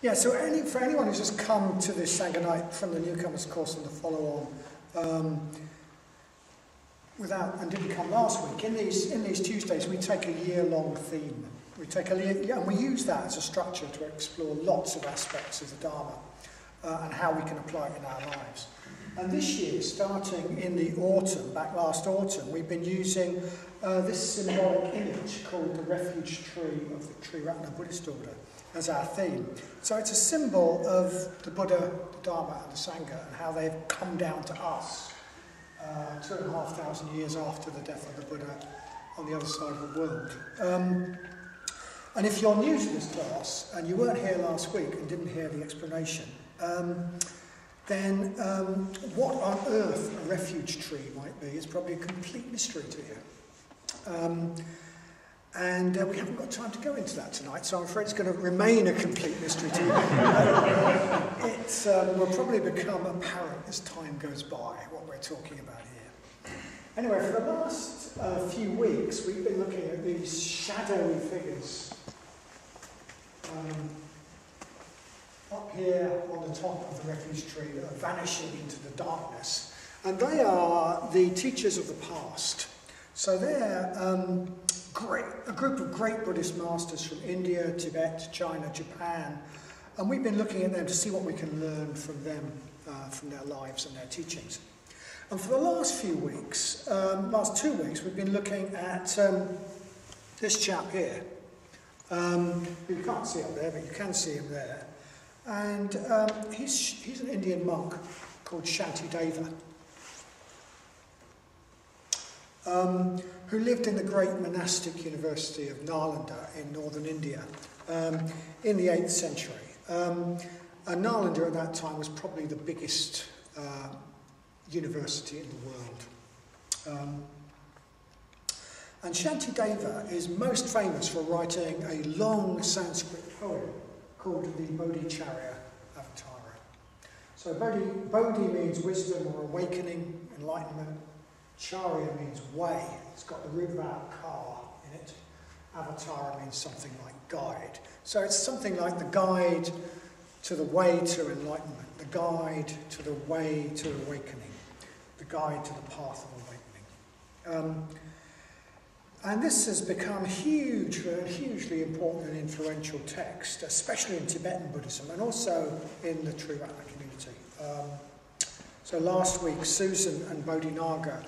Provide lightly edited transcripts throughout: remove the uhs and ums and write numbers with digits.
Yeah, so for anyone who's just come to this Sangha night from the newcomers course and the follow-on, and didn't come last week, in these Tuesdays we take a year-long theme. And we use that as a structure to explore lots of aspects of the Dharma and how we can apply it in our lives. And this year, starting in the autumn, back last autumn, we've been using this symbolic image called the refuge tree of the Triratna Buddhist order as our theme. So it's a symbol of the Buddha, the Dharma and the Sangha and how they've come down to us 2,500 years after the death of the Buddha on the other side of the world. And if you're new to this class and you weren't here last week and didn't hear the explanation, then what on earth a refuge tree might be is probably a complete mystery to you. And we haven't got time to go into that tonight, so I'm afraid it's going to remain a complete mystery to you. It will probably become apparent as time goes by what we're talking about here. Anyway, for the last few weeks, we've been looking at these shadowy figures up here on the top of the refuge tree that are vanishing into the darkness. And they are the teachers of the past. So they're a group of great Buddhist masters from India, Tibet, China, Japan. And we've been looking at them to see what we can learn from them, from their lives and their teachings. And for the last few weeks, last 2 weeks, we've been looking at this chap here. You can't see up there, but you can see him there. And he's an Indian monk called Shantideva, who lived in the great monastic university of Nalanda in northern India in the 8th century. And Nalanda at that time was probably the biggest university in the world. And Shantideva is most famous for writing a long Sanskrit poem called the Bodhicharya Avatara. So Bodhi means wisdom or awakening, enlightenment. Charya means way. It's got the root vowel ka in it. Avatara means something like guide. So it's something like the guide to the way to enlightenment, the guide to the way to awakening, the guide to the path of awakening. And this has become hugely important and influential text, especially in Tibetan Buddhism and also in the Triratna community. So last week, Susan and Bodhinaga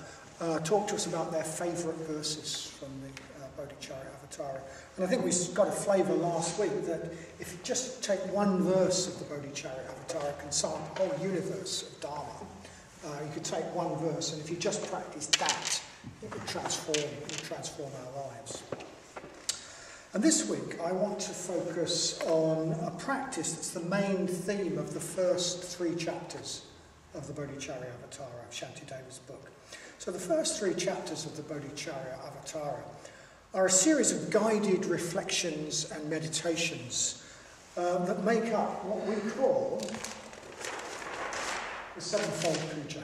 talked to us about their favourite verses from the Bodhicharya Avatara. And I think we got a flavour last week that if you just take one verse of the Bodhicharya Avatara can sum up the whole universe of Dharma. You could take one verse, and if you just practice that, it would transform our lives. And this week I want to focus on a practice that's the main theme of the first 3 chapters of the Bodhicharya Avatara, of Shantideva's book. So the first 3 chapters of the Bodhicharya Avatara are a series of guided reflections and meditations that make up what we call the Sevenfold Puja.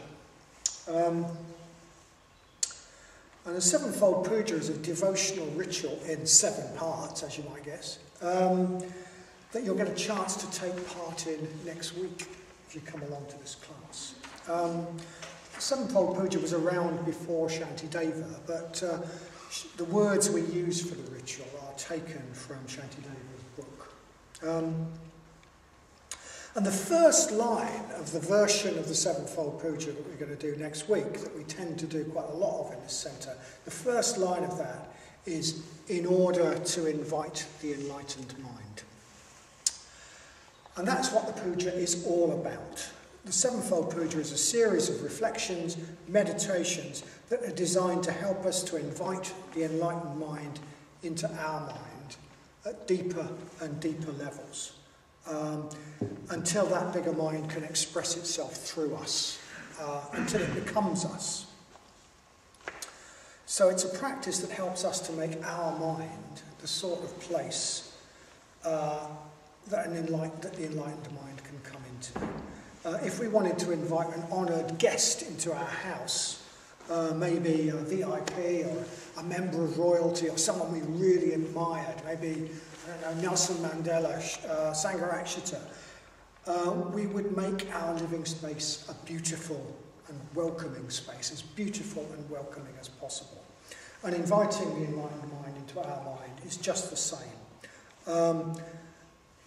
And the Sevenfold Puja is a devotional ritual in 7 parts, as you might guess, that you'll get a chance to take part in next week if you come along to this class. The Sevenfold Puja was around before Shantideva, but the words we use for the ritual are taken from Shantideva's book. And the first line of the version of the Sevenfold Puja that we're going to do next week, that we tend to do quite a lot of in this centre, the first line of that is, in order to invite the enlightened mind. And that's what the puja is all about. The Sevenfold Puja is a series of reflections, meditations that are designed to help us to invite the enlightened mind into our mind at deeper and deeper levels. Until that bigger mind can express itself through us, until it becomes us. So it's a practice that helps us to make our mind the sort of place that the enlightened mind can come into. If we wanted to invite an honoured guest into our house, maybe a VIP or a member of royalty or someone we really admired, maybe Nelson Mandela, Sangha Akshita, we would make our living space a beautiful and welcoming space, as beautiful and welcoming as possible. And inviting the enlightened mind into our mind is just the same.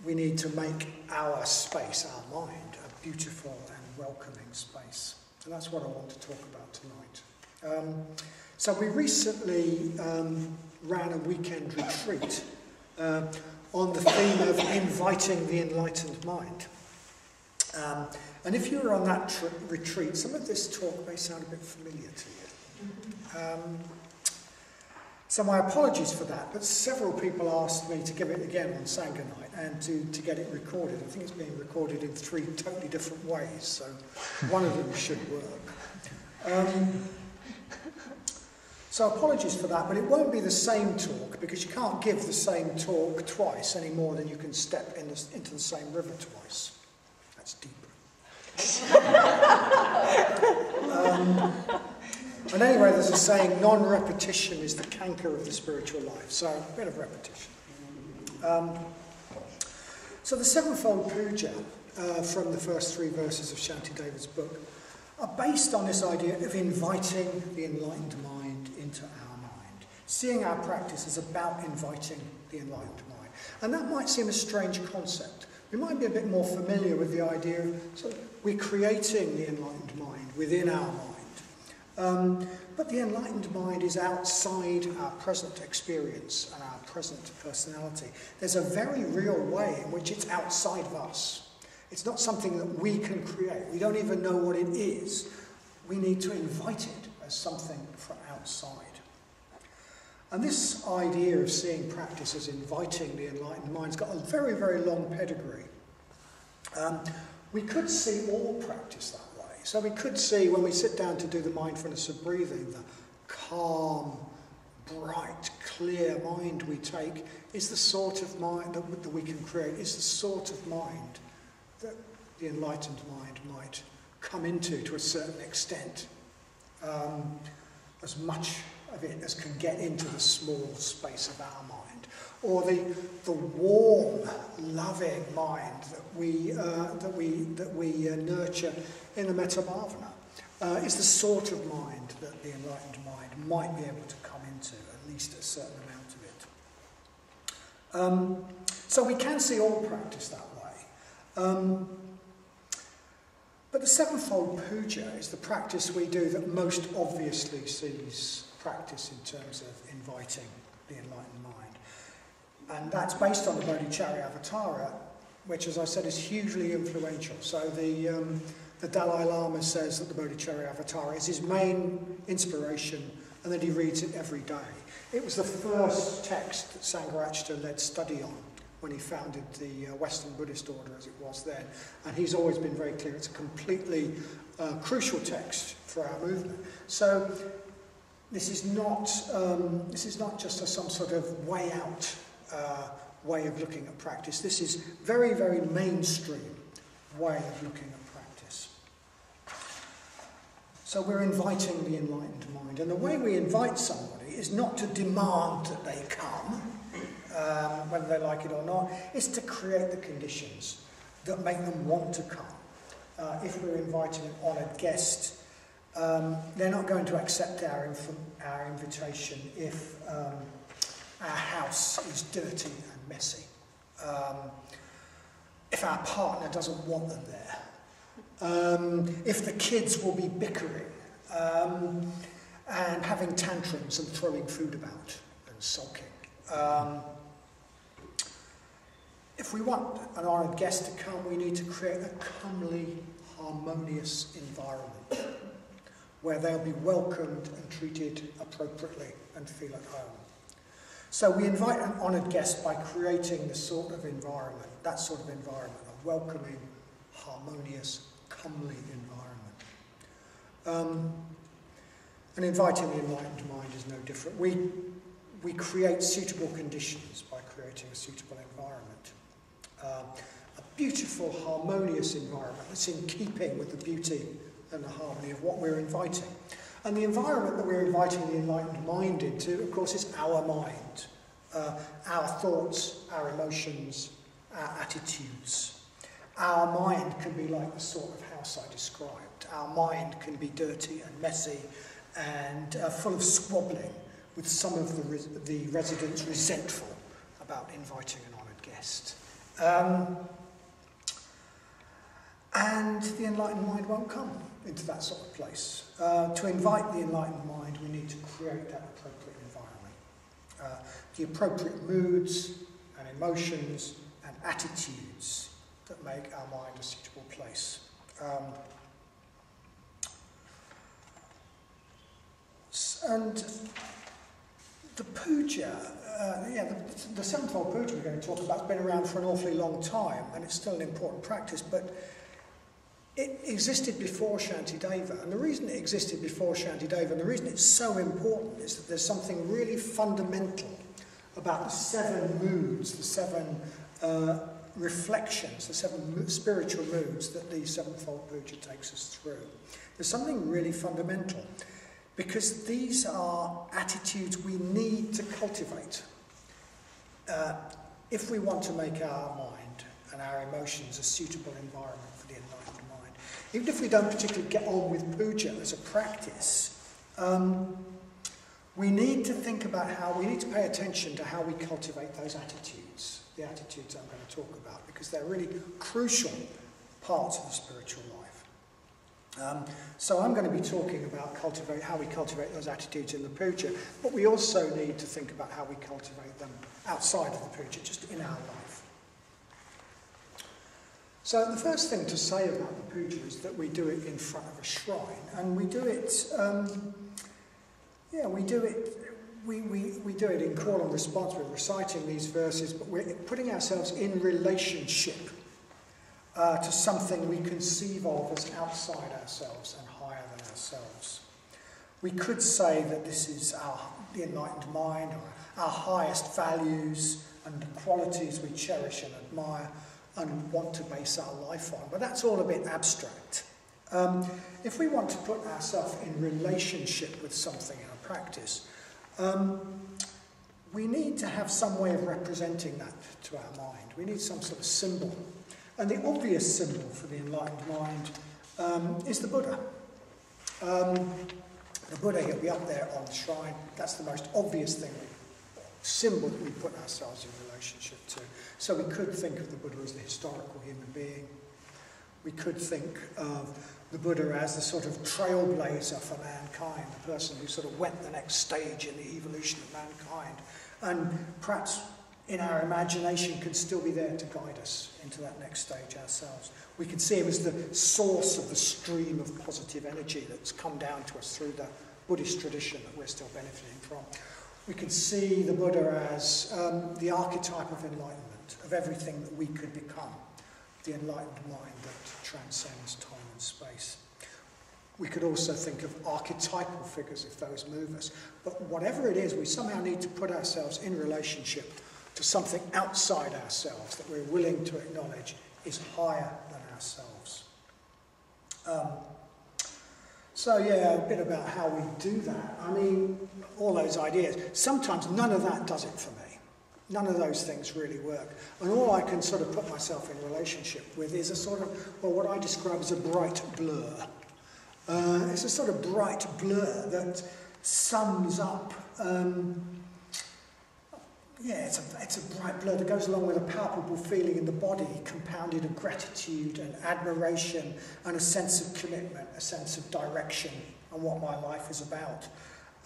We need to make our space, our mind, a beautiful and welcoming space. And that's what I want to talk about tonight. So we recently ran a weekend retreat on the theme of inviting the enlightened mind. And if you were on that retreat, some of this talk may sound a bit familiar to you. So my apologies for that, but several people asked me to give it again on Sangha night and to get it recorded. I think it's being recorded in 3 totally different ways, so one of them should work. So apologies for that, but it won't be the same talk, because you can't give the same talk twice any more than you can step into the same river twice. That's deep. And anyway, there's a saying, non-repetition is the canker of the spiritual life. So a bit of repetition. So the sevenfold puja from the first 3 verses of Shantideva's book are based on this idea of inviting the enlightened mind into our mind. Seeing our practice as about inviting the enlightened mind. And that might seem a strange concept. We might be a bit more familiar with the idea of we're creating the enlightened mind within our mind. But the enlightened mind is outside our present experience and our present personality. There's a very real way in which it's outside of us. It's not something that we can create. We don't even know what it is. We need to invite it as something from outside. And this idea of seeing practice as inviting the enlightened mind's got a very, very long pedigree. We could see all practice that way. So we could see, when we sit down to do the mindfulness of breathing, the calm, bright, clear mind we take is the sort of mind that we can create, is the sort of mind that the enlightened mind might come into to a certain extent. As much of it as can get into the small space of our mind. Or the warm, loving mind that we nurture in the metta bhavana is the sort of mind that the enlightened mind might be able to come into, at least a certain amount of it. So we can see all practice that way. But the sevenfold puja is the practice we do that most obviously sees practice in terms of inviting the enlightened mind. And that's based on the Bodhicharya Avatara, which, as I said, is hugely influential. So the Dalai Lama says that the Bodhicharya Avatara is his main inspiration, and that he reads it every day. It was the first text that Sangha Akshita led study on when he founded the Western Buddhist order as it was then. And he's always been very clear it's a completely crucial text for our movement. So this is not just some sort of way out way of looking at practice. This is very, very mainstream way of looking at practice. So we're inviting the enlightened mind. And the way we invite somebody is not to demand that they come, whether they like it or not. It's to create the conditions that make them want to come. If we're inviting an honoured guest, they're not going to accept our invitation if our house is dirty and messy. If our partner doesn't want them there. If the kids will be bickering and having tantrums and throwing food about and sulking. If we want an honoured guest to come, we need to create a comely, harmonious environment where they'll be welcomed and treated appropriately and feel at home. So we invite an honoured guest by creating the sort of environment, that sort of environment, a welcoming, harmonious, comely environment. And inviting the enlightened mind is no different. We create suitable conditions by creating a suitable environment. A beautiful, harmonious environment that's in keeping with the beauty and the harmony of what we're inviting. And the environment that we're inviting the enlightened mind into, of course, is our mind. our thoughts, our emotions, our attitudes. Our mind can be like the sort of house I described. Our mind can be dirty and messy and full of squabbling, with some of the residents resentful about inviting an honoured guest. And the enlightened mind won't come into that sort of place. To invite the enlightened mind, we need to create that appropriate environment. The appropriate moods and emotions and attitudes that make our mind a suitable place. And the puja, the sevenfold puja we're going to talk about has been around for an awfully long time, and it's still an important practice, but it existed before Shantideva, and the reason it existed before Shantideva, and the reason it's so important, is that there's something really fundamental about the 7 moods, the 7 reflections, the 7 spiritual moods that the sevenfold puja takes us through. There's something really fundamental, because these are attitudes we need to cultivate if we want to make our mind and our emotions a suitable environment for the enlightened mind. Even if we don't particularly get on with puja as a practice, we need to think about we need to pay attention to how we cultivate those attitudes, the attitudes I'm going to talk about, because they're really crucial parts of the spiritual life. So I'm going to be talking about how we cultivate those attitudes in the puja, but we also need to think about how we cultivate them outside of the puja, just in our life. So the first thing to say about the puja is that we do it in front of a shrine, and we do it, we do it in call and response. We're reciting these verses, but we're putting ourselves in relationship to something we conceive of as outside ourselves and higher than ourselves. We could say that this is the enlightened mind, or our highest values and the qualities we cherish and admire and want to base our life on, but that's all a bit abstract. If we want to put ourselves in relationship with something in a practice, we need to have some way of representing that to our mind. We need some sort of symbol. And the obvious symbol for the enlightened mind is the Buddha. The Buddha, he'll be up there on the shrine. That's the most obvious thing, symbol that we put ourselves in relationship to. So we could think of the Buddha as the historical human being. We could think of the Buddha as the sort of trailblazer for mankind, the person who sort of went the next stage in the evolution of mankind. And perhaps in our imagination can still be there to guide us into that next stage ourselves. We can see him as the source of the stream of positive energy that's come down to us through the Buddhist tradition that we're still benefiting from. We can see the Buddha as the archetype of enlightenment, of everything that we could become, the enlightened mind that transcends time and space. We could also think of archetypal figures if those move us. But whatever it is, we somehow need to put ourselves in relationship to something outside ourselves that we're willing to acknowledge is higher than ourselves. A bit about how we do that. I mean, all those ideas. Sometimes none of that does it for me. None of those things really work. And all I can sort of put myself in relationship with is a sort of, what I describe as a bright blur. It's a sort of bright blur that sums up it's a bright blur that goes along with a palpable feeling in the body, compounded of gratitude and admiration and a sense of commitment, a sense of direction and what my life is about.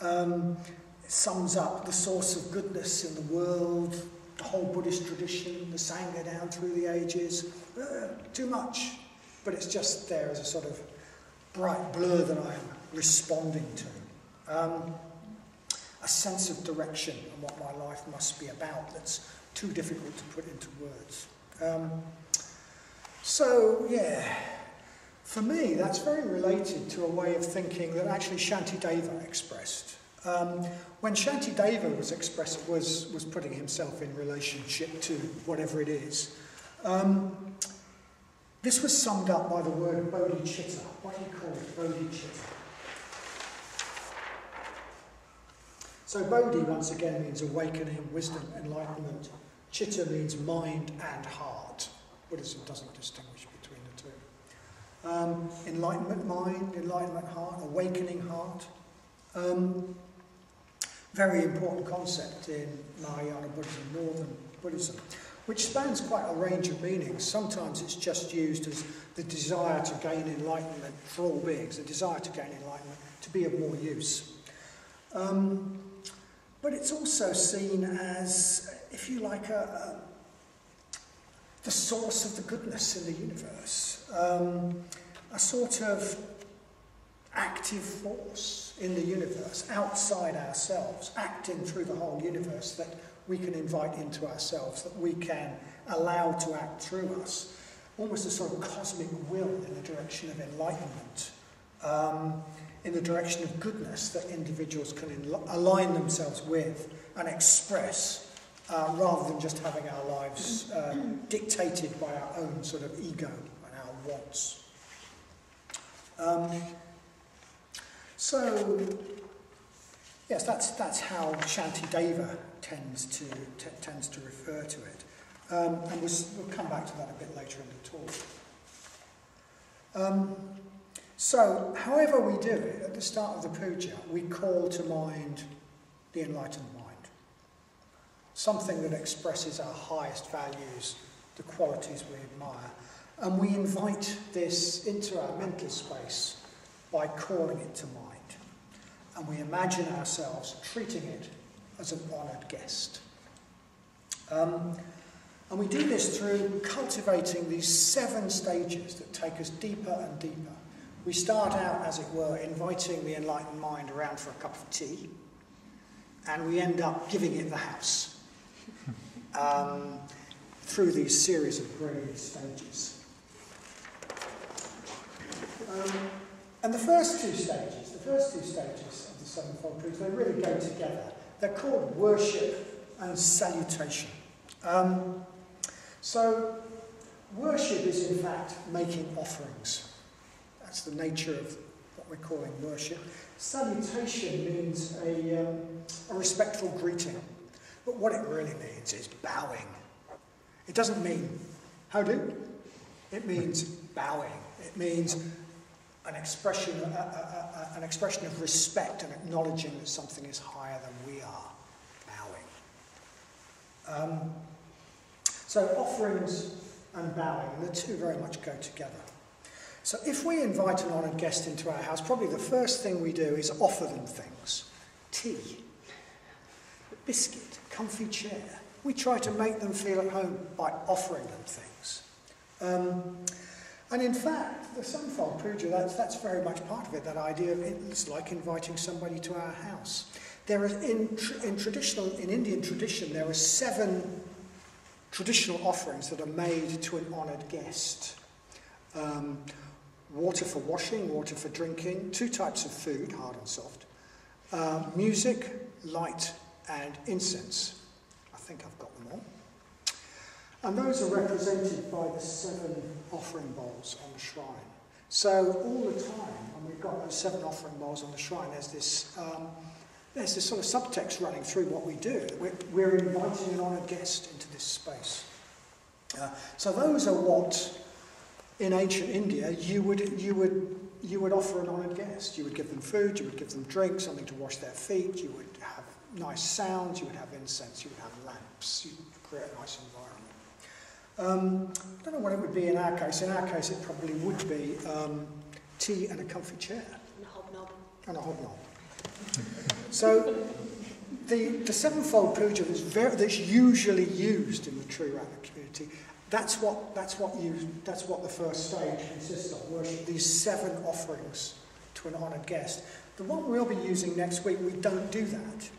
It sums up the source of goodness in the world, the whole Buddhist tradition, the Sangha down through the ages. Too much, but it's just there as a sort of bright blur that I'm responding to. A sense of direction and what my life must be about that's too difficult to put into words. For me, that's very related to a way of thinking that actually Shantideva expressed. When Shantideva was putting himself in relationship to whatever it is, this was summed up by the word bodhicitta. What he called bodhicitta. So Bodhi, once again, means awakening, wisdom, enlightenment. Chitta means mind and heart. Buddhism doesn't distinguish between the two. Enlightenment mind, enlightenment heart, awakening heart. Very important concept in Mahayana Buddhism, Northern Buddhism, which spans quite a range of meanings. Sometimes it's just used as the desire to gain enlightenment for all beings, the desire to gain enlightenment to be of more use. But it's also seen as, if you like, the source of the goodness in the universe, a sort of active force in the universe, outside ourselves, acting through the whole universe that we can invite into ourselves, that we can allow to act through us. Almost a sort of cosmic will in the direction of enlightenment, in the direction of goodness that individuals can align themselves with and express, rather than just having our lives dictated by our own sort of ego and our wants. So, yes, that's how Shantideva tends to refer to it, and we'll come back to that a bit later in the talk. So, however we do it, at the start of the puja, we call to mind the enlightened mind, something that expresses our highest values, the qualities we admire, and we invite this into our mental space by calling it to mind. And we imagine ourselves treating it as an honoured guest. And we do this through cultivating these 7 stages that take us deeper and deeper. We start out, as it were, inviting the enlightened mind around for a cup of tea, and we end up giving it the house through these series of graded stages. And the first two stages of the Sevenfold Truths, they really go together. They're called worship and salutation. So, worship is in fact making offerings. That's the nature of what we're calling worship. Salutation means a respectful greeting, but what it really means is bowing. It doesn't mean how do. It means bowing. It means an expression of respect and acknowledging that something is higher than we are. Bowing. So offerings and bowing, the two very much go together. So if we invite an honoured guest into our house, probably the first thing we do is offer them things. Tea, a biscuit, comfy chair. We try to make them feel at home by offering them things. And in fact, the Sevenfold Puja, that's very much part of it, that idea of it's like inviting somebody to our house. There are, in Indian tradition, there are 7 traditional offerings that are made to an honoured guest. Water for washing, water for drinking, 2 types of food, hard and soft, music, light, and incense. I think I've got them all. And those are represented by the 7 offering bowls on the shrine. So all the time, when we've got those 7 offering bowls on the shrine, there's this sort of subtext running through what we do. We're inviting an honoured guest into this space. So those are what, in ancient India, you would offer an honoured guest. You would give them food, you would give them drink, something to wash their feet, you would have nice sounds, you would have incense, you would have lamps, you would create a nice environment. I don't know what it would be in our case. In our case, it probably would be tea and a comfy chair. And a hobnob. And a hobnob. So the Sevenfold Puja that's usually used in the True Ratna community, that's what the first stage consists of, worship, these 7 offerings to an honoured guest. The one we'll be using next week, we don't do that.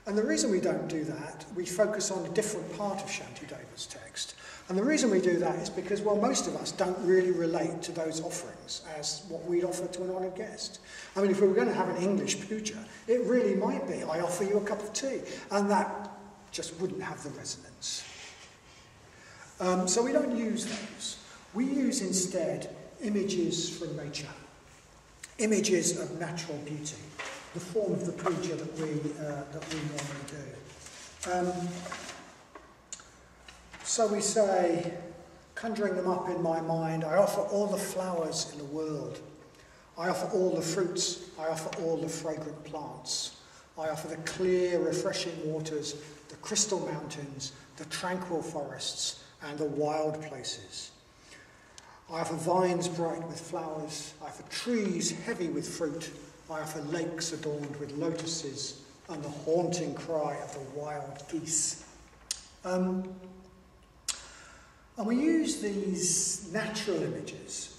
And the reason we don't do that, we focus on a different part of Shantideva's text. And the reason we do that is because, well, most of us don't really relate to those offerings as what we'd offer to an honoured guest. I mean, if we were going to have an English puja, it really might be, I offer you a cup of tea. And that just wouldn't have the resonance. So we don't use those. We use instead images from nature, images of natural beauty. the form of the puja that we normally do. So we say, conjuring them up in my mind, I offer all the flowers in the world. I offer all the fruits. I offer all the fragrant plants. I offer the clear, refreshing waters, the crystal mountains, the tranquil forests, and the wild places. I offer vines bright with flowers. I offer trees heavy with fruit. I offer lakes adorned with lotuses and the haunting cry of the wild geese. And we use these natural images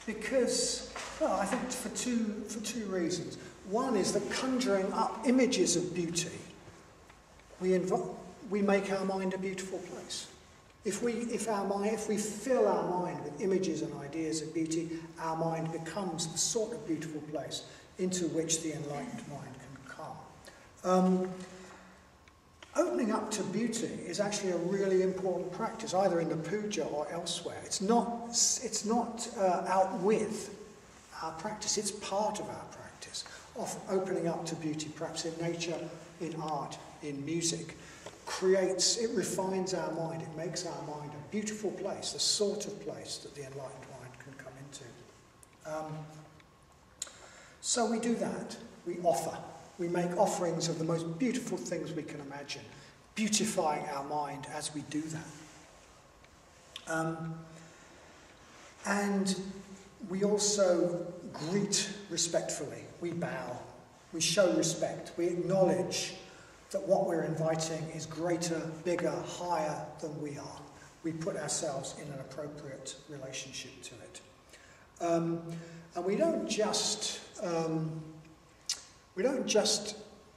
because, well, I think for two reasons. One is that conjuring up images of beauty, we make our mind a beautiful place. If we fill our mind with images and ideas of beauty, our mind becomes the sort of beautiful place into which the enlightened mind can come. Opening up to beauty is actually a really important practice, either in the puja or elsewhere. It's not out with our practice, it's part of our practice, of opening up to beauty, perhaps in nature, in art, in music. It refines our mind, it makes our mind a beautiful place, the sort of place that the enlightened mind can come into. So we do that, we offer. We make offerings of the most beautiful things we can imagine, beautifying our mind as we do that. And we also greet respectfully. We bow. We show respect. We acknowledge that what we're inviting is greater, bigger, higher than we are. We put ourselves in an appropriate relationship to it. And we don't just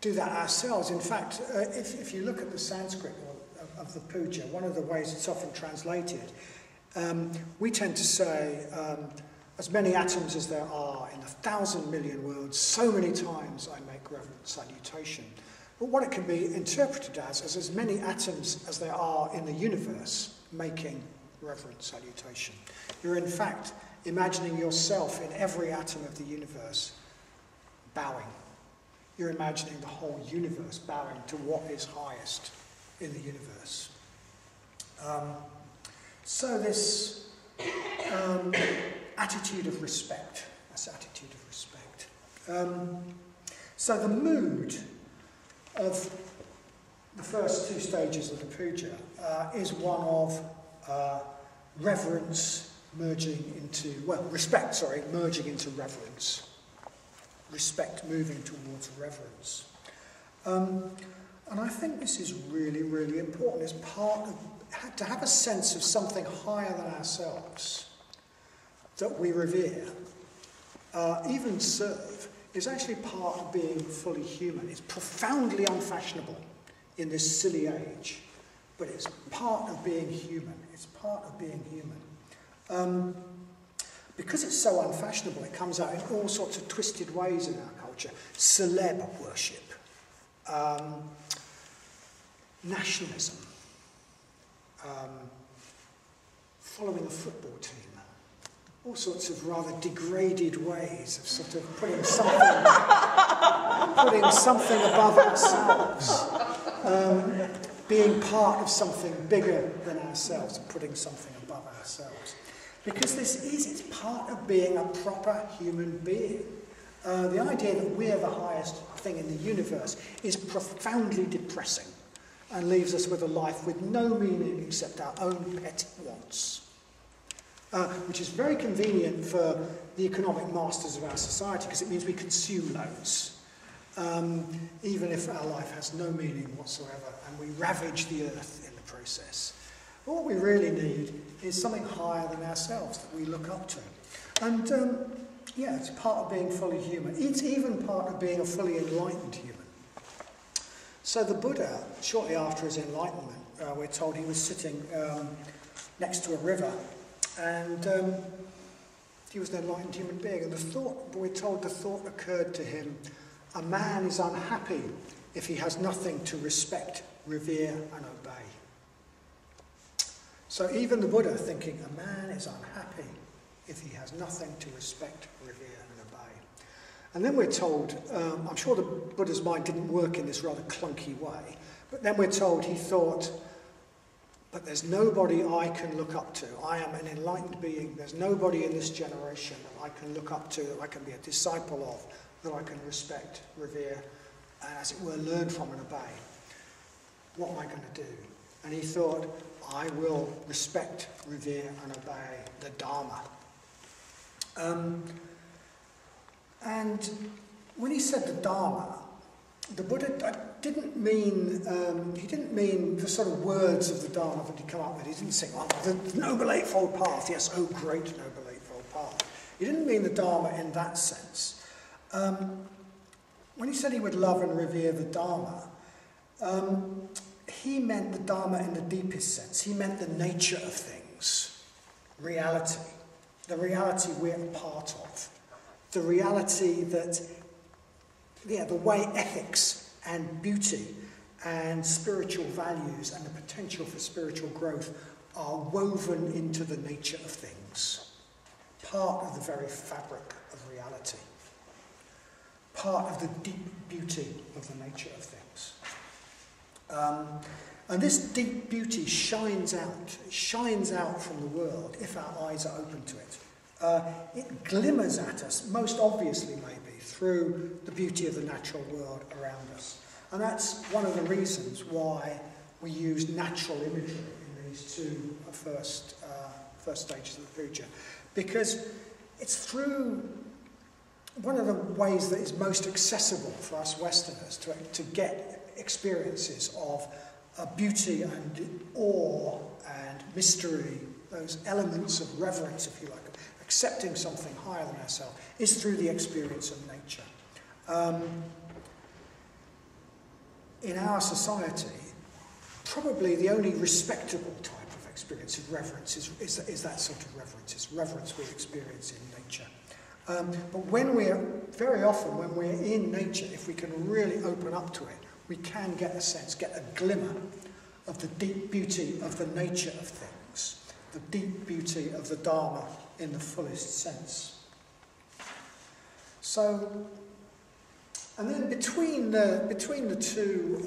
do that ourselves. In fact, if you look at the Sanskrit of the puja, one of the ways it's often translated, we tend to say, as many atoms as there are in 1,000 million worlds, so many times I make reverent salutation. But what it can be interpreted as many atoms as there are in the universe making reverent salutation. You're in fact imagining yourself in every atom of the universe bowing. You're imagining the whole universe bowing to what is highest in the universe. So this attitude of respect, so the mood of the first two stages of the puja is one of reverence merging into reverence. Respect moving towards reverence. And I think this is really, really important. It's part of, to have a sense of something higher than ourselves that we revere, even serve, is actually part of being fully human. It's profoundly unfashionable in this silly age, but it's part of being human. It's part of being human. Because it's so unfashionable, it comes out in all sorts of twisted ways in our culture. Celeb worship, nationalism, following a football team, all sorts of rather degraded ways of sort of putting something above ourselves, being part of something bigger than ourselves, putting something above ourselves. Because it's part of being a proper human being. The idea that we're the highest thing in the universe is profoundly depressing and leaves us with a life with no meaning except our own petty wants. Which is very convenient for the economic masters of our society because it means we consume loads, even if our life has no meaning whatsoever, and we ravage the earth in the process. But what we really need is something higher than ourselves that we look up to. And it's part of being fully human. It's even part of being a fully enlightened human. So the Buddha, shortly after his enlightenment, we're told he was sitting next to a river, and he was an enlightened human being. And we're told the thought occurred to him, a man is unhappy if he has nothing to respect, revere, and obey. So even the Buddha thinking, a man is unhappy if he has nothing to respect, revere, and obey. And then we're told, I'm sure the Buddha's mind didn't work in this rather clunky way, but then we're told he thought, but there's nobody I can look up to. I am an enlightened being. There's nobody in this generation that I can look up to, that I can be a disciple of, that I can respect, revere, and as it were, learn from and obey. What am I going to do? And he thought, I will respect, revere, and obey the Dharma. And when he said the Dharma, the Buddha didn't mean, he didn't mean the sort of words of the Dharma that he'd come up with. He didn't say, oh, the Noble Eightfold Path, yes, oh, great Noble Eightfold Path. He didn't mean the Dharma in that sense. When he said he would love and revere the Dharma, he meant the Dharma in the deepest sense. He meant the nature of things, reality, the reality we're a part of, the reality that, the way ethics and beauty and spiritual values and the potential for spiritual growth are woven into the nature of things, part of the very fabric of reality, part of the deep beauty of the nature of things. And this deep beauty shines out from the world if our eyes are open to it. It glimmers at us, most obviously maybe, through the beauty of the natural world around us. And that's one of the reasons why we use natural imagery in these two first stages of the puja. Because it's through one of the ways that is most accessible for us Westerners to get experiences of beauty and awe and mystery, those elements of reverence, if you like, accepting something higher than ourselves, is through the experience of nature. In our society, probably the only respectable type of experience of reverence is that sort of reverence. It's reverence we experience in nature. But very often when we're in nature, if we can really open up to it, we can get a glimmer of the deep beauty of the nature of things, the deep beauty of the Dharma in the fullest sense. So, and then between the two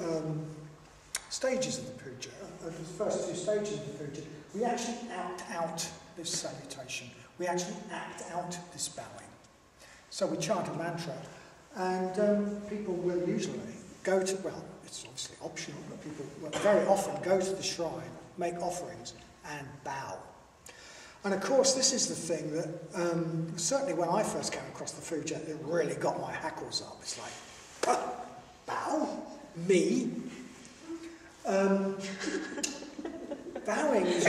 stages of the puja, the first two stages of the puja, we actually act out this salutation. We actually act out this bowing. So we chant a mantra, and people will usually go to, well, it's obviously optional, but people will very often go to the shrine, make offerings, and bow. And of course, this is the thing that, certainly when I first came across the puja, it really got my hackles up. It's like, bow? Me? Bowing is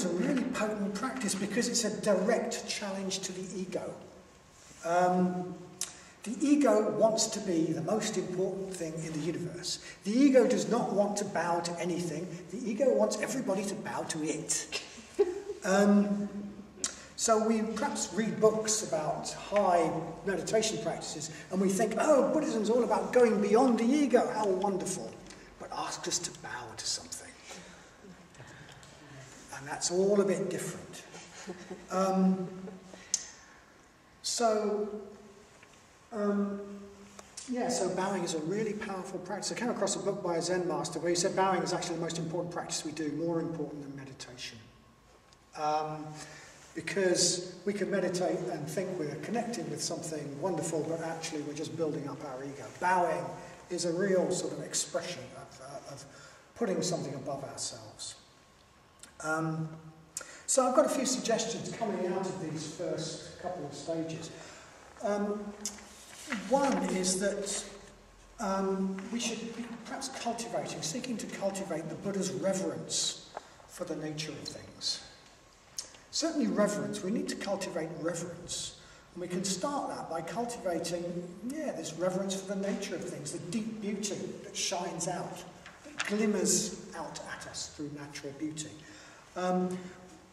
a really potent practice because it's a direct challenge to the ego. The ego wants to be the most important thing in the universe. The ego does not want to bow to anything. The ego wants everybody to bow to it. So we perhaps read books about high meditation practices and we think, oh, Buddhism's all about going beyond the ego. How wonderful. But ask us to bow to something. And that's all a bit different. So bowing is a really powerful practice. I came across a book by a Zen master where he said bowing is actually the most important practice we do, more important than meditation. Because we can meditate and think we're connecting with something wonderful, but actually we're just building up our ego. Bowing is a real sort of expression of putting something above ourselves. So I've got a few suggestions coming out of these first couple of stages. One is that we should be perhaps seeking to cultivate the Buddha's reverence for the nature of things. Certainly reverence, we need to cultivate reverence. And we can start that by cultivating, this reverence for the nature of things, the deep beauty that shines out, that glimmers out at us through natural beauty.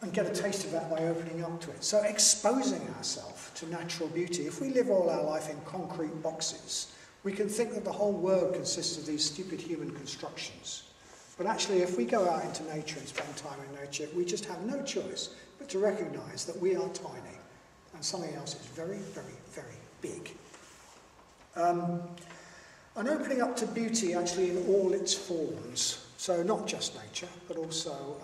And get a taste of that by opening up to it. So exposing ourselves to natural beauty. If we live all our life in concrete boxes, we can think that the whole world consists of these stupid human constructions. But actually, if we go out into nature and spend time in nature, we just have no choice but to recognise that we are tiny and something else is very, very, very big. And opening up to beauty actually in all its forms, so not just nature, but also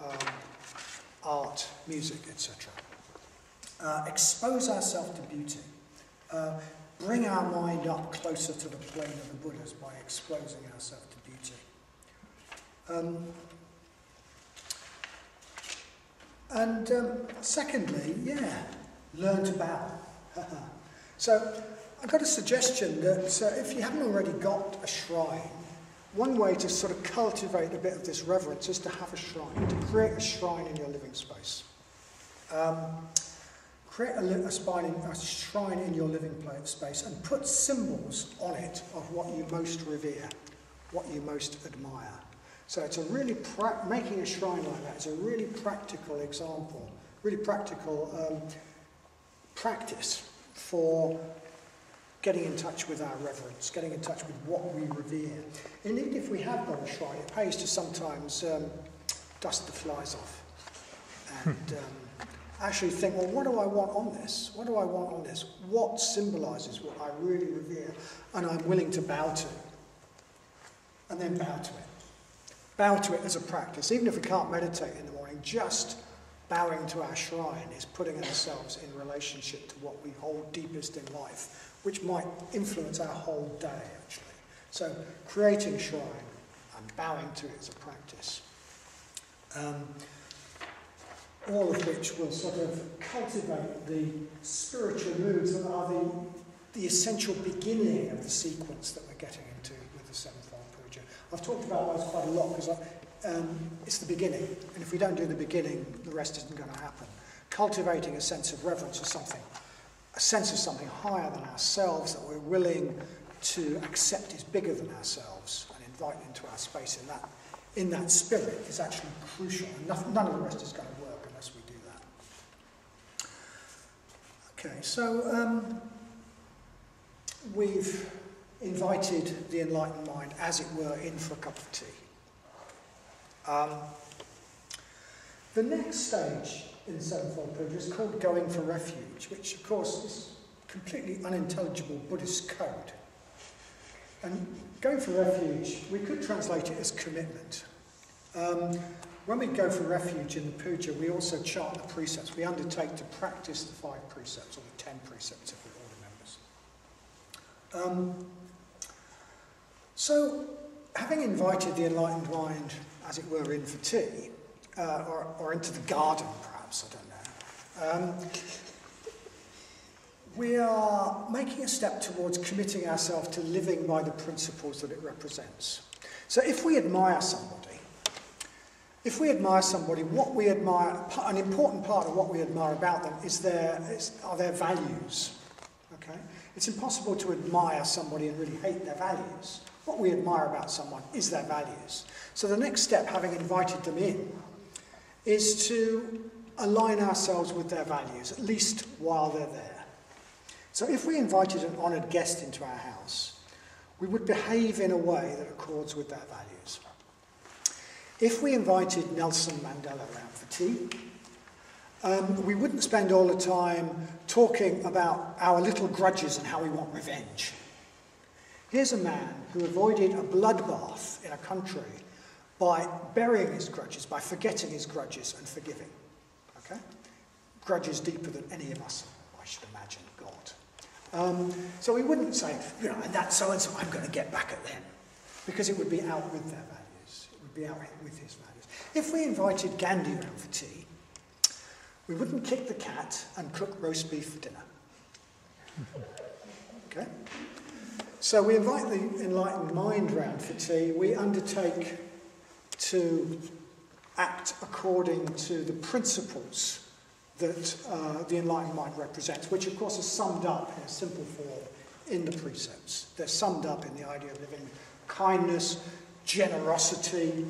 art, music, etc. Expose ourselves to beauty. Bring our mind up closer to the plane of the Buddhas by exposing ourselves to beauty. Secondly, learn to bow. So I've got a suggestion that if you haven't already got a shrine, one way to sort of cultivate a bit of this reverence is to have a shrine, to create a shrine in your living space. Create a shrine in your living space and put symbols on it of what you most revere, what you most admire. So it's a really, making a shrine like that is a really practical example, really practical practice for getting in touch with our reverence, getting in touch with what we revere. And even if we have got a shrine, it pays to sometimes dust the flies off and actually think, well, what do I want on this? What do I want on this? What symbolises what I really revere and I'm willing to bow to? And then bow to it. Bow to it as a practice. Even if we can't meditate in the morning, just bowing to our shrine is putting ourselves in relationship to what we hold deepest in life, which might influence our whole day, actually. So creating a shrine and bowing to it as a practice. All of which will sort of cultivate the spiritual moods that are the essential beginning of the sequence that we're getting into with the sevenfold puja. I've talked about those quite a lot because it's the beginning, and if we don't do the beginning, the rest isn't going to happen. Cultivating a sense of reverence or something, a sense of something higher than ourselves that we're willing to accept is bigger than ourselves and invite into our space in that spirit is actually crucial, and none of the rest is going to work unless we do that. Okay, so we've invited the enlightened mind, as it were, in for a cup of tea. The next stage in the sevenfold puja is called going for refuge, which of course is completely unintelligible Buddhist code. And going for refuge, we could translate it as commitment. When we go for refuge in the puja, we also chant the precepts. We undertake to practice the 5 precepts, or the 10 precepts if we're all members. So, having invited the enlightened mind, as it were, in for tea, or into the garden perhaps, I don't know, we are making a step towards committing ourselves to living by the principles that it represents. So if we admire somebody, what we admire, an important part of what we admire about them are their values. Okay? It's impossible to admire somebody and really hate their values. What we admire about someone is their values. So the next step, having invited them in, is to align ourselves with their values, at least while they're there. So if we invited an honoured guest into our house, we would behave in a way that accords with their values. If we invited Nelson Mandela around for tea, we wouldn't spend all the time talking about our little grudges and how we want revenge. Here's a man who avoided a bloodbath in a country by burying his grudges, by forgetting his grudges and forgiving. Okay? Grudges deeper than any of us, I should imagine, got. So we wouldn't say, and that's so-and-so, I'm going to get back at them. Because it would be out with their values. It would be out with his values. If we invited Gandhi around for tea, we wouldn't kick the cat and cook roast beef for dinner. Okay? So we invite the enlightened mind round for tea. We undertake to act according to the principles that the enlightened mind represents, which of course are summed up in a simple form in the precepts. They're summed up in the idea of living kindness, generosity,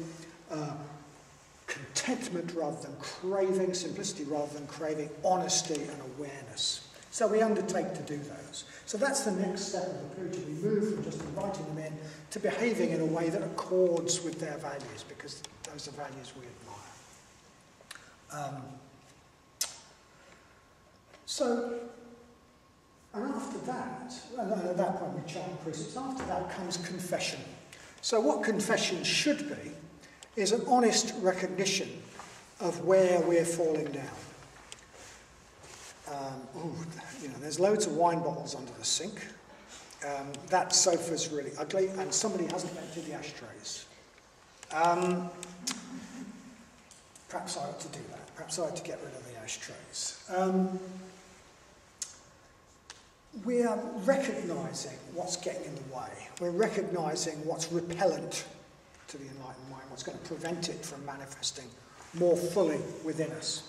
contentment rather than craving, simplicity rather than craving, honesty and awareness. So we undertake to do those. So that's the next step of the puja. We move from just inviting them in to behaving in a way that accords with their values, because those are values we admire. So And after that, and at that point we chant precepts, after that comes confession. So what confession should be is an honest recognition of where we're falling down. There's loads of wine bottles under the sink. That sofa's really ugly, and somebody hasn't emptied the ashtrays. Perhaps I ought to do that. Perhaps I ought to get rid of the ashtrays. We are recognising what's getting in the way. We're recognising what's repellent to the enlightened mind, what's going to prevent it from manifesting more fully within us.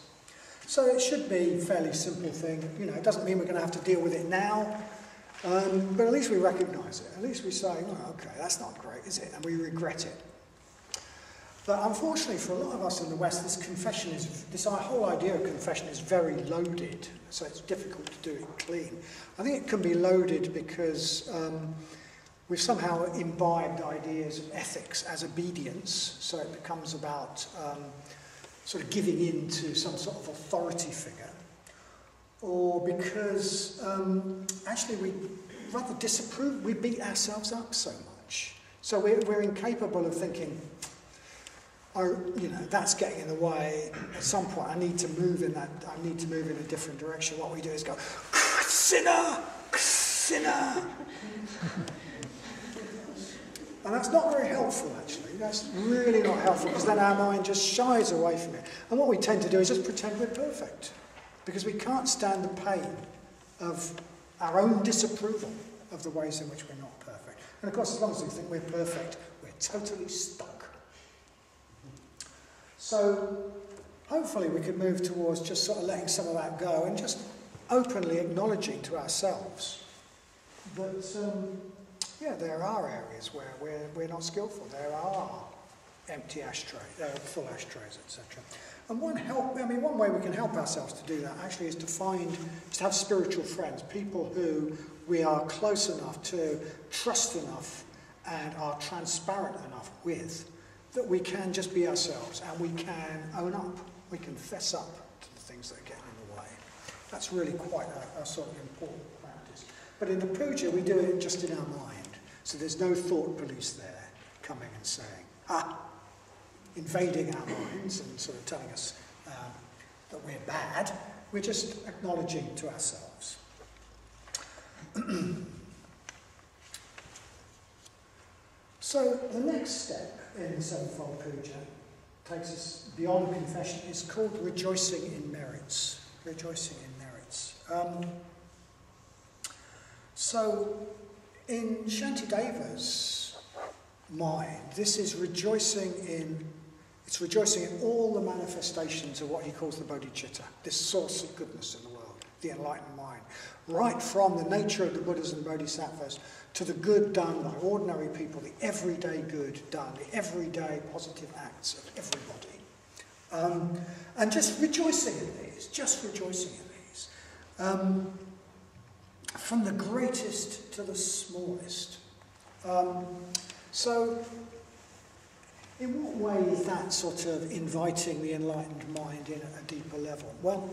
So it should be a fairly simple thing. It doesn't mean we're going to have to deal with it now, but at least we recognise it. At least we say, oh, okay, that's not great, is it? And we regret it. But unfortunately for a lot of us in the West, this whole idea of confession is very loaded, so it's difficult to do it clean. I think it can be loaded because we've somehow imbibed ideas of ethics as obedience, so it becomes about sort of giving in to some sort of authority figure, or because actually we rather disapprove, we beat ourselves up so much. So we're incapable of thinking, that's getting in the way. At some point, I need to move in a different direction. What we do is go, sinner, sinner. And that's not very helpful, actually. That's really not helpful, because then our mind just shies away from it. And what we tend to do is just pretend we're perfect, because we can't stand the pain of our own disapproval of the ways in which we're not perfect. And of course, as long as we think we're perfect, we're totally stuck. So hopefully we could move towards just sort of letting some of that go and just openly acknowledging to ourselves that there are areas where we're not skillful. There are empty ashtrays, full ashtrays, etc. And one way we can help ourselves to do that actually is to have spiritual friends, people who we are close enough to, trust enough, and are transparent enough with, that we can just be ourselves and we can own up, we can fess up to the things that are getting in the way. That's really quite a sort of important practice. But in the puja, we do it just in our mind. So there's no thought police there coming and saying, invading our minds and sort of telling us that we're bad. We're just acknowledging to ourselves. So the next step in the Sevenfold Puja takes us beyond confession. It's called rejoicing in merits. Rejoicing in merits. So in Shantideva's mind, this is rejoicing in all the manifestations of what he calls the bodhicitta, this source of goodness in the world, the enlightened mind. Right from the nature of the Buddhas and Bodhisattvas to the good done by ordinary people, the everyday good done, the everyday positive acts of everybody. And just rejoicing in these, from the greatest to the smallest. So, in what way is that sort of inviting the enlightened mind in at a deeper level? Well,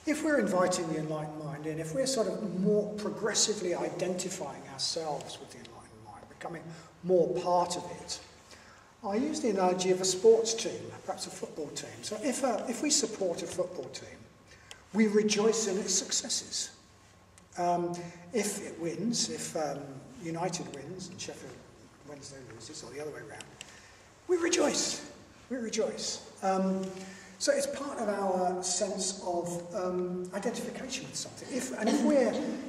if we're inviting the enlightened mind in, if we're sort of more progressively identifying ourselves with the enlightened mind, becoming more part of it, I use the analogy of a sports team, perhaps a football team. So if we support a football team, we rejoice in its successes. If it wins, if United wins and Sheffield Wednesday loses, or the other way around, we rejoice. We rejoice. So it's part of our sense of identification with something.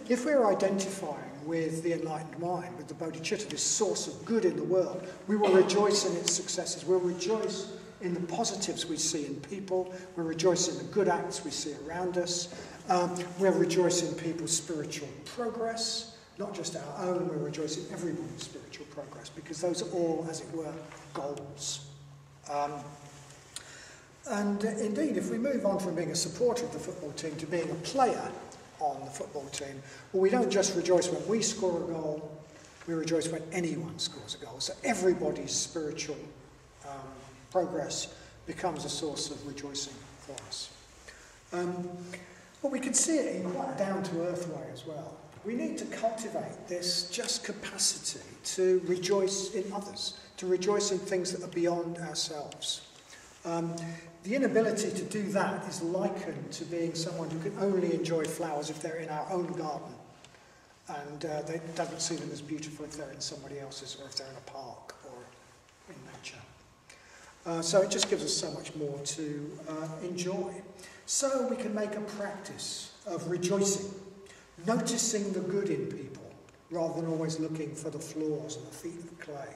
If we're identifying with the enlightened mind, with the bodhicitta, this source of good in the world, we will rejoice in its successes. We'll rejoice in the positives we see in people. We'll rejoice in the good acts we see around us. We'll rejoice in people's spiritual progress, not just our own. We'll rejoice in everybody's spiritual progress, because those are all, as it were, goals. And indeed, if we move on from being a supporter of the football team to being a player on the football team, well, we don't just rejoice when we score a goal, we rejoice when anyone scores a goal. So everybody's spiritual progress becomes a source of rejoicing for us. But we can see it in quite a down-to-earth way as well. we need to cultivate this just capacity to rejoice in others, to rejoice in things that are beyond ourselves. The inability to do that is likened to being someone who can only enjoy flowers if they're in our own garden, and they doesn't see them as beautiful if they're in somebody else's, or if they're in a park or in nature. So it just gives us so much more to enjoy. So we can make a practice of rejoicing, noticing the good in people, rather than always looking for the flaws and the feet of clay.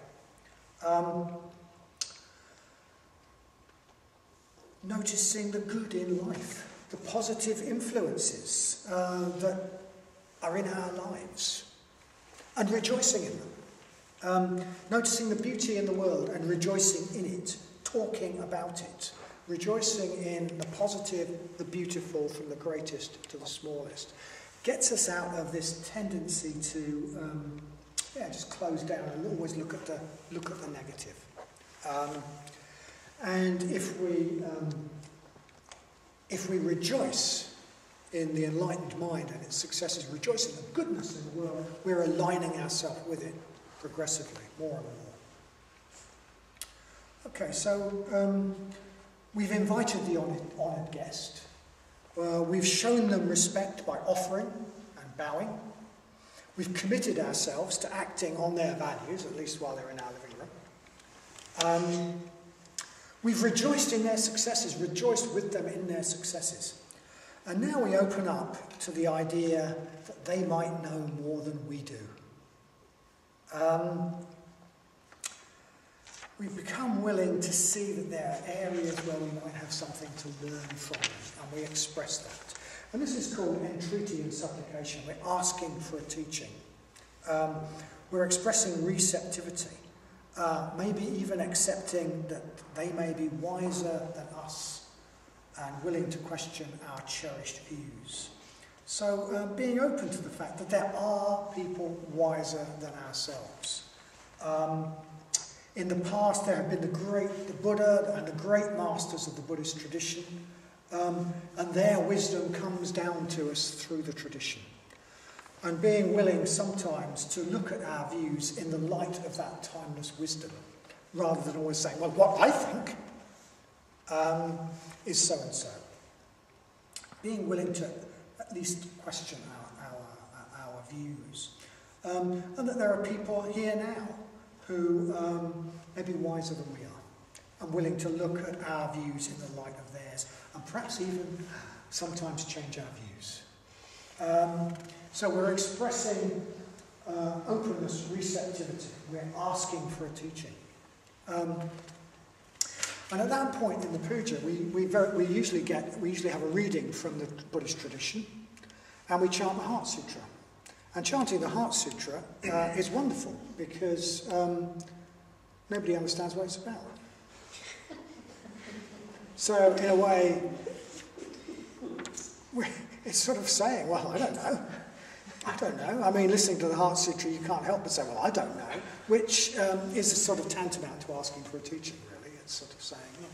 Noticing the good in life, the positive influences that are in our lives, and rejoicing in them. Noticing the beauty in the world and rejoicing in it, talking about it, rejoicing in the positive, the beautiful, from the greatest to the smallest, gets us out of this tendency to just close down and always look at the negative. And if we rejoice in the enlightened mind and its successes, rejoice in the goodness in the world, we're aligning ourselves with it progressively, more and more. Okay, so we've invited the honoured guest. We've shown them respect by offering and bowing. We've committed ourselves to acting on their values, at least while they're in our living room. We've rejoiced in their successes, rejoiced with them in their successes. And now we open up to the idea that they might know more than we do. We've become willing to see that there are areas where we might have something to learn from them, and we express that. And this is called entreaty and supplication. We're asking for a teaching. We're expressing receptivity. Maybe even accepting that they may be wiser than us and willing to question our cherished views. So being open to the fact that there are people wiser than ourselves. In the past there have been the Buddha and the great masters of the Buddhist tradition, and their wisdom comes down to us through the tradition. And being willing sometimes to look at our views in the light of that timeless wisdom, rather than always saying, well, what I think is so-and-so. Being willing to at least question our views. And that there are people here now who may be wiser than we are, and willing to look at our views in the light of theirs, and perhaps even sometimes change our views. So we're expressing openness, receptivity. We're asking for a teaching. And at that point in the puja, we usually have a reading from the Buddhist tradition, and we chant the Heart Sutra. And chanting the Heart Sutra is wonderful because nobody understands what it's about. So in a way, it's sort of saying, well, I don't know. I mean, listening to the Heart Sutra, you can't help but say, well, I don't know, which is a sort of tantamount to asking for a teaching, really. It's sort of saying, look,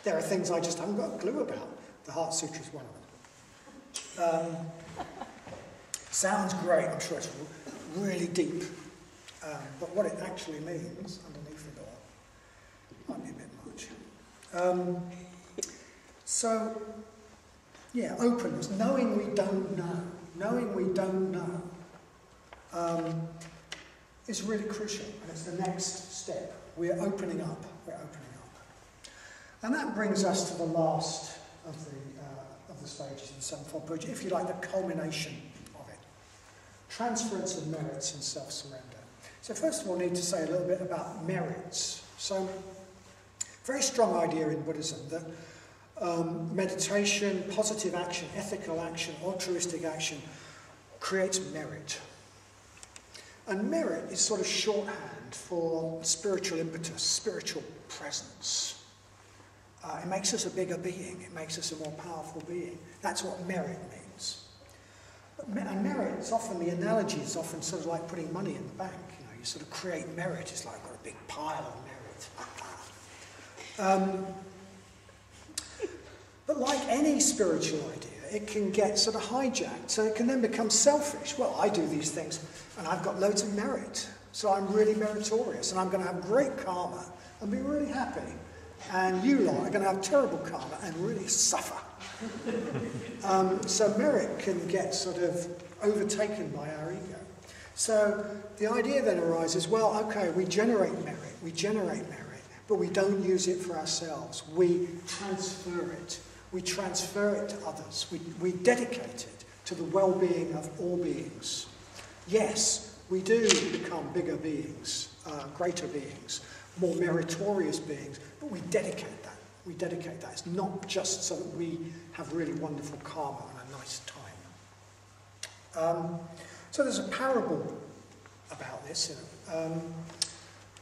there are things I just haven't got a clue about. The Heart Sutra is one of them. Sounds great, I'm sure it's really deep, but what it actually means underneath it all might be a bit much. So, yeah, openness, knowing we don't know. Knowing we don't know is really crucial, and it's the next step. We're opening up. And that brings us to the last of the stages in Sevenfold Puja, if you like, the culmination of it. Transference of merits and self-surrender. So first of all, I need to say a little bit about merits. So, very strong idea in Buddhism that meditation, positive action, ethical action, altruistic action creates merit. And merit is sort of shorthand for spiritual impetus, spiritual presence. It makes us a bigger being. It makes us a more powerful being. That's what merit means. And merit is often, the analogy is often sort of like putting money in the bank. You know, you sort of create merit. It's like I've got a big pile of merit. But like any spiritual idea, it can get sort of hijacked. So it can then become selfish. Well, I do these things and I've got loads of merit. So I'm really meritorious and I'm going to have great karma and be really happy. And you lot are going to have terrible karma and really suffer. So merit can get sort of overtaken by our ego. So the idea then arises, well, okay, we generate merit, but we don't use it for ourselves. We transfer it. We transfer it to others. We dedicate it to the well-being of all beings. Yes, we do become bigger beings, greater beings, more meritorious beings, but we dedicate that. We dedicate that. It's not just so that we have really wonderful karma and a nice time. So there's a parable about this,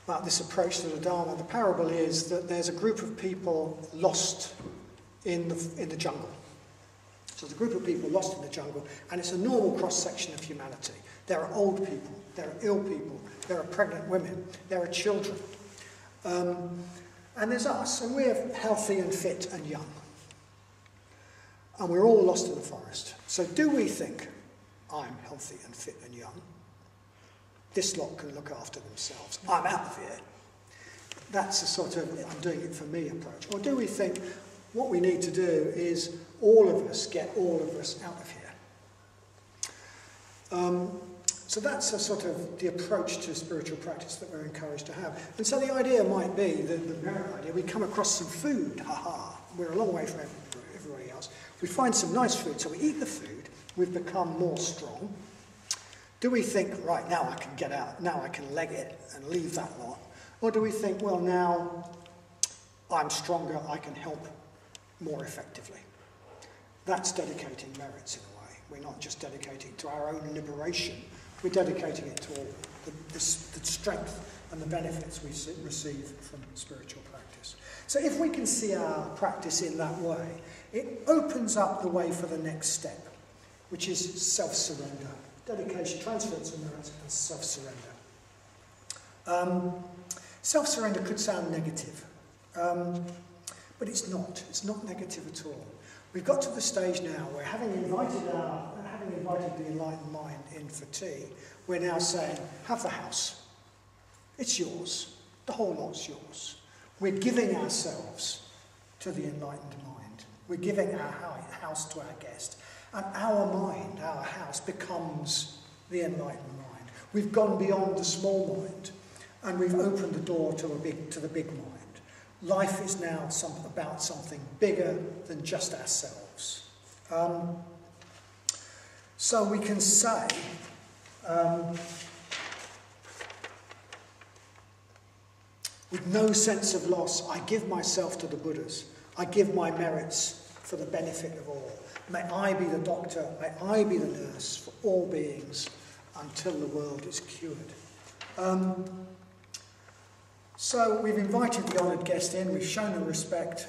about this approach to the Dharma. The parable is that there's a group of people lost in the jungle. So there's a group of people lost in the jungle, and it's a normal cross-section of humanity. There are old people, there are ill people, there are pregnant women, there are children. And there's us, and we're healthy and fit and young. And we're all lost in the forest. So do we think, I'm healthy and fit and young, this lot can look after themselves, I'm out of here? That's a sort of, I'm doing it for me approach. Or do we think, what we need to do is all of us get all of us out of here? So that's a sort of the approach to spiritual practice that we're encouraged to have. And so the idea might be, the merit idea, we come across some food, we're a long way from everybody else. We find some nice food, so we eat the food, we've become more strong. Do we think, right, now I can get out, now I can leg it and leave that lot? Or do we think, well, now I'm stronger, I can help more effectively? That's dedicating merits in a way. We're not just dedicating to our own liberation, we're dedicating it to all the strength and the benefits we receive from spiritual practice. So if we can see our practice in that way, it opens up the way for the next step, which is self-surrender. Dedication, transference of merits, and self-surrender. Self-surrender could sound negative, but it's not. It's not negative at all. We've got to the stage now where having invited the enlightened mind in for tea, we're now saying, have the house. It's yours. The whole lot's yours. We're giving ourselves to the enlightened mind. We're giving our house to our guest. And our mind, our house, becomes the enlightened mind. We've gone beyond the small mind, and we've opened the door to the big mind. Life is now about something bigger than just ourselves. So we can say, with no sense of loss, I give myself to the Buddhas. I give my merits for the benefit of all. May I be the doctor, may I be the nurse for all beings until the world is cured. So we've invited the honoured guest in, we've shown them respect,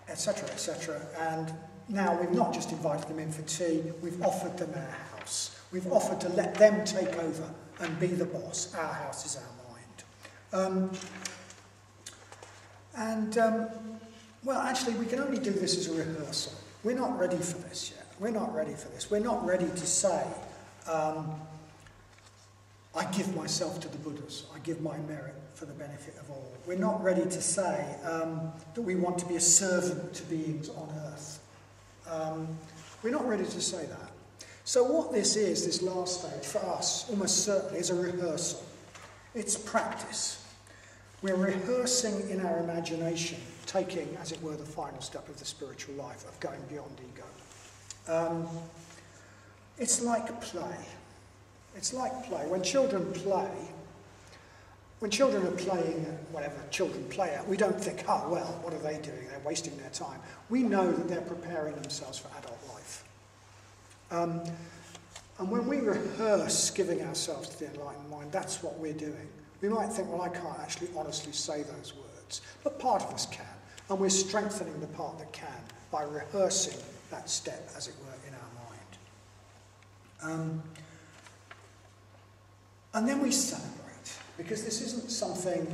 etc., etc. And now we've not just invited them in for tea, we've offered them our house. We've offered to let them take over and be the boss. Our house is our mind. Well, actually, we can only do this as a rehearsal. We're not ready for this yet. We're not ready for this. We're not ready to say, I give myself to the Buddhas. I give my merit for the benefit of all. We're not ready to say that we want to be a servant to beings on earth. We're not ready to say that. So what this is, this last stage, for us, almost certainly, is a rehearsal. It's practice. We're rehearsing in our imagination, taking, as it were, the final step of the spiritual life, of going beyond ego. It's like play. It's like play. When children play, when children are playing whatever children play at, we don't think, oh, well, what are they doing? They're wasting their time. We know that they're preparing themselves for adult life. And when we rehearse giving ourselves to the enlightened mind, that's what we're doing. We might think, well, I can't actually honestly say those words, but part of us can. And we're strengthening the part that can by rehearsing that step, as it were, in our mind. And then we celebrate, because this isn't something,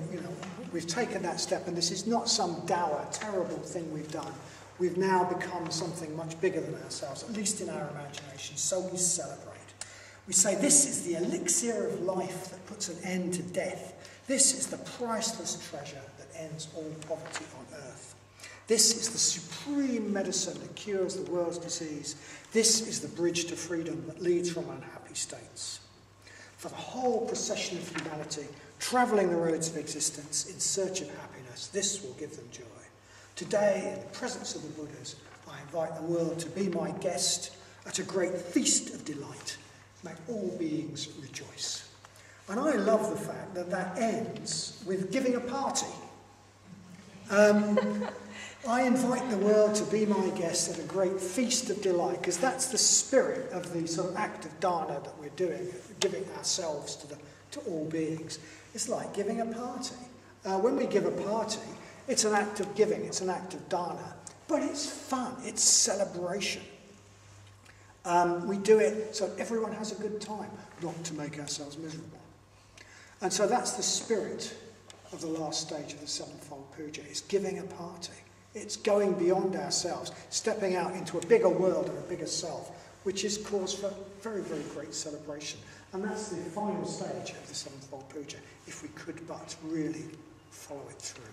we've taken that step, and this is not some dour, terrible thing we've done. We've now become something much bigger than ourselves, at least in our imagination, so we celebrate. We say, this is the elixir of life that puts an end to death. This is the priceless treasure that ends all poverty on earth. This is the supreme medicine that cures the world's disease. This is the bridge to freedom that leads from unhappy states. For the whole procession of humanity, travelling the roads of existence in search of happiness, this will give them joy. Today, in the presence of the Buddhas, I invite the world to be my guest at a great feast of delight. May all beings rejoice. And I love the fact that that ends with giving a party. I invite the world to be my guest at a great feast of delight, because that's the spirit of the sort of act of dana that we're doing, giving ourselves to all beings. It's like giving a party. When we give a party, it's an act of giving, it's an act of dana, but it's fun, it's celebration. We do it so everyone has a good time, not to make ourselves miserable. And so that's the spirit of the last stage of the sevenfold puja. It's giving a party. It's going beyond ourselves, stepping out into a bigger world and a bigger self, which is cause for very, very great celebration. And that's the final stage of the sevenfold puja, if we could but really follow it through.